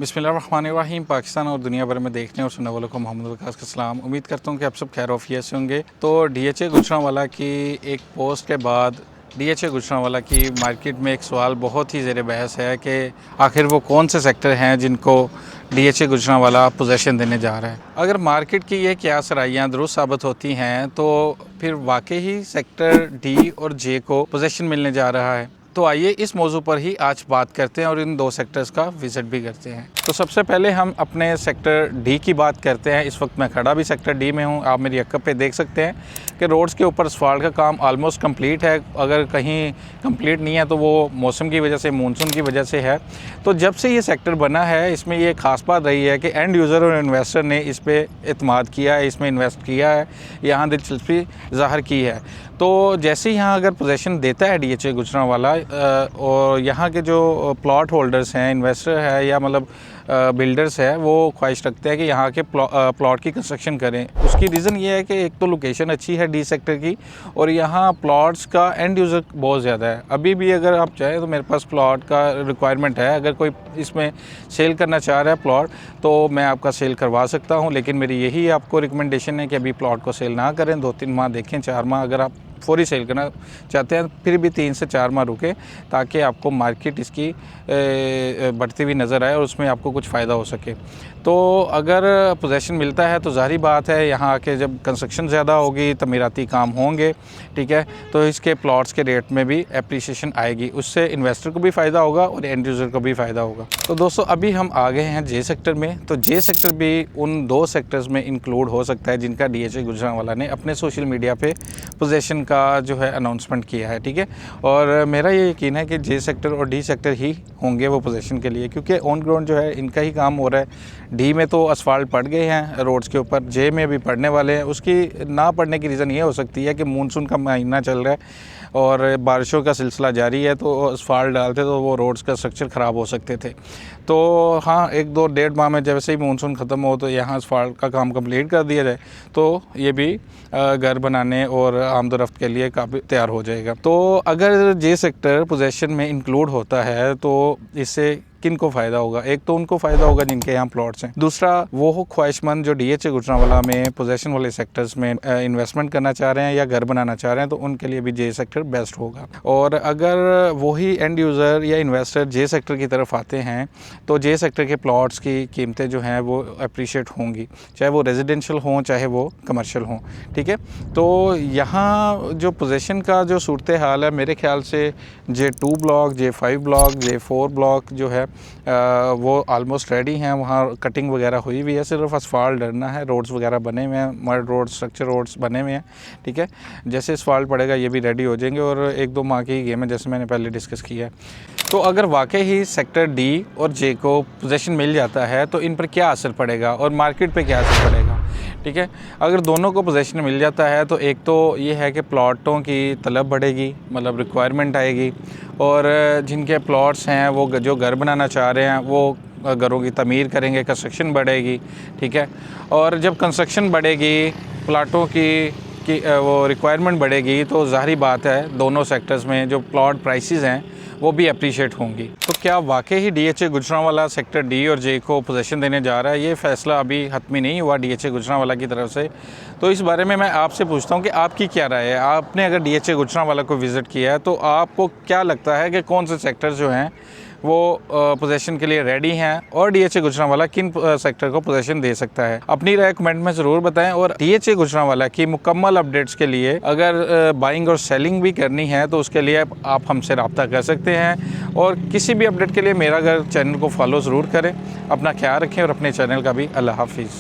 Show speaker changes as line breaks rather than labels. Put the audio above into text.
बिस्मिल्लाहिर्रहमानिर्रहीम। पाकिस्तान और दुनिया भर में देखने और सुनने वालों को मोहम्मद वकास का सलाम। उम्मीद करता हूँ कि आप सब खैर ऑफियत से होंगे। तो DHA गुजरांवाला की एक पोस्ट के बाद DHA गुजरांवाला की मार्केट में एक सवाल बहुत ही ज़ेर बहस है कि आखिर वो कौन से सेक्टर हैं जिनको DHA गुजरांवाला पोजीशन देने जा रहा है। अगर मार्केट की ये क्या सराइयाँ दुरुस्त साबित होती हैं तो फिर वाकई ही सेक्टर D और J को पोजीशन मिलने जा रहा है। तो आइए इस मौजू पर ही आज बात करते हैं और इन दो सेक्टर्स का विज़िट भी करते हैं। तो सबसे पहले हम अपने सेक्टर D की बात करते हैं। इस वक्त मैं खड़ा भी सेक्टर D में हूं। आप मेरी अक्कब पे देख सकते हैं कि रोड्स के ऊपर असफाल्ट का काम ऑलमोस्ट कंप्लीट है। अगर कहीं कंप्लीट नहीं है तो वो मौसम की वजह से, मानसून की वजह से है। तो जब से ये सेक्टर बना है इसमें ये ख़ास बात रही है कि एंड यूज़र और इन्वेस्टर ने इस पर एतमाद किया है, इसमें इन्वेस्ट किया है, यहाँ दिलचस्पी ज़ाहिर की है। तो जैसे ही यहाँ अगर पोजीशन देता है DHA गुजरांवाला और यहाँ के जो प्लॉट होल्डर्स हैं, इन्वेस्टर है या मतलब बिल्डर्स है, वो ख्वाहिश रखते हैं कि यहाँ के प्लॉट की कंस्ट्रक्शन करें। उसकी रीज़न ये है कि एक तो लोकेशन अच्छी है D सेक्टर की और यहाँ प्लॉट्स का एंड यूज़र बहुत ज़्यादा है। अभी भी अगर आप चाहें तो मेरे पास प्लॉट का रिक्वायरमेंट है। अगर कोई इसमें सेल करना चाह रहा है प्लॉट तो मैं आपका सेल करवा सकता हूँ, लेकिन मेरी यही आपको रिकमेंडेशन है कि अभी प्लॉट को सेल ना करें। 2-3 माह देखें, 4 माह अगर आप फौरी सेल करना चाहते हैं फिर भी 3 से 4 माह रुके ताकि आपको मार्केट इसकी बढ़ती हुई नज़र आए और उसमें आपको कुछ फ़ायदा हो सके। तो अगर पोजीशन मिलता है तो ज़ाहिर बात है यहाँ आके जब कंस्ट्रक्शन ज़्यादा होगी, तमीराती काम होंगे, ठीक है, तो इसके प्लॉट्स के रेट में भी एप्रीशिएशन आएगी। उससे इन्वेस्टर को भी फ़ायदा होगा और एंड यूज़र को भी फ़ायदा होगा। तो दोस्तों अभी हम आ गए हैं J सेक्टर में। तो J सेक्टर भी उन 2 सेक्टर्स में इंक्लूड हो सकता है जिनका DHA गुजरांवाला ने अपने सोशल मीडिया पे पोजीशन का जो है अनाउंसमेंट किया है, ठीक है। और मेरा ये यकीन है कि J सेक्टर और D सेक्टर ही होंगे वो पोजीशन के लिए, क्योंकि ऑन ग्राउंड जो है इनका ही काम हो रहा है। D में तो असफाल्ट पड़ गए हैं रोड्स के ऊपर, J में भी पड़ने वाले हैं। उसकी ना पड़ने की रीज़न ये हो सकती है कि मानसून का महीना चल रहा है और बारिशों का सिलसिला जारी है, तो असफाल्ट डालते तो वो रोड्स का स्ट्रक्चर ख़राब हो सकते थे। तो हाँ, 1-2-1.5 माह में जैसे ही मानसून ख़त्म हो तो यहाँ असफाल्ट का काम कंप्लीट कर दिया जाए तो ये भी घर बनाने और आमदोरफ्त के लिए काफ़ी तैयार हो जाएगा। तो अगर J सेक्टर पोजीशन में इंक्लूड होता है तो इससे किन को फ़ायदा होगा? एक तो उनको फ़ायदा होगा जिनके यहाँ प्लॉट्स हैं। दूसरा वो ख्वाहिशमंद जो DHA गुजरांवाला में पोजीशन वाले सेक्टर्स में इन्वेस्टमेंट करना चाह रहे हैं या घर बनाना चाह रहे हैं तो उनके लिए भी J सेक्टर बेस्ट होगा। और अगर वही एंड यूज़र या इन्वेस्टर J सेक्टर की तरफ आते हैं तो J सेक्टर के प्लॉट्स की कीमतें जो हैं वो अप्रीशिएट होंगी, चाहे वो रेजिडेंशियल हों चाहे वो कमर्शियल हों, ठीक है। तो यहाँ जो पोजीशन का जो सूरत हाल है, मेरे ख्याल से J2 block, J5 block, J4 block जो है वो ऑलमोस्ट रेडी हैं। वहाँ कटिंग वगैरह हुई हुई है, सिर्फ असफाल्ट डरना है। रोड्स वगैरह बने हुए हैं, मड रोड, स्ट्रक्चर रोड्स बने हुए हैं, ठीक है। जैसे असफाल्ट पड़ेगा ये भी रेडी हो जाएंगे और 1-2 माह की गेम है जैसे मैंने पहले डिस्कस किया है। तो अगर वाकई ही सेक्टर D और J को पोजीशन मिल जाता है तो इन पर क्या असर पड़ेगा और मार्केट पे क्या असर पड़ेगा, ठीक है। अगर दोनों को पोजीशन मिल जाता है तो एक तो ये है कि प्लॉटों की तलब बढ़ेगी, मतलब रिक्वायरमेंट आएगी, और जिनके प्लॉट्स हैं वो जो घर बनाना चाह रहे हैं वो घरों की तमीर करेंगे, कंस्ट्रक्शन बढ़ेगी, ठीक है। और जब कंस्ट्रक्शन बढ़ेगी, प्लाटों की वो रिक्वायरमेंट बढ़ेगी तो ज़ाहिर बात है दोनों सेक्टर्स में जो प्लॉट प्राइसेस हैं वो भी अप्रीशिएट होंगी। तो क्या वाकई ही DHA गुजरांवाला सेक्टर D और J को पोजीशन देने जा रहा है? ये फ़ैसला अभी हतमी नहीं हुआ DHA गुजरांवाला की तरफ से। तो इस बारे में मैं आपसे पूछता हूँ कि आपकी क्या राय है? आपने अगर DHA गुजरांवाला को विज़िट किया है तो आपको क्या लगता है कि कौन से सेक्टर जो हैं वो पोजीशन के लिए रेडी हैं और DHA गुजरांवाला किन सेक्टर को पोजीशन दे सकता है? अपनी राय कमेंट में ज़रूर बताएं। और DHA गुजरांवाला की मुकम्मल अपडेट्स के लिए अगर बाइंग और सेलिंग भी करनी है तो उसके लिए आप हमसे रब्ता कर सकते हैं। और किसी भी अपडेट के लिए मेरा अगर चैनल को फॉलो ज़रूर करें। अपना ख्याल रखें और अपने चैनल का भी। अल्लाह हाफिज़।